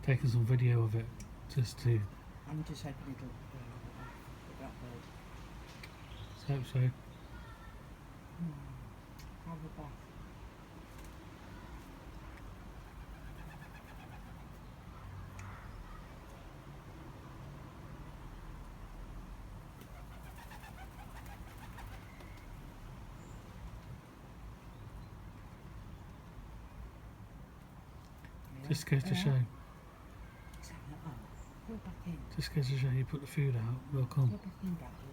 taken some video of it just to. I'm just hoping it'll upload. Hope so. Have a bath. Just goes to show. Go back in. Just goes to show you put the food out, they'll come. Put the thing back.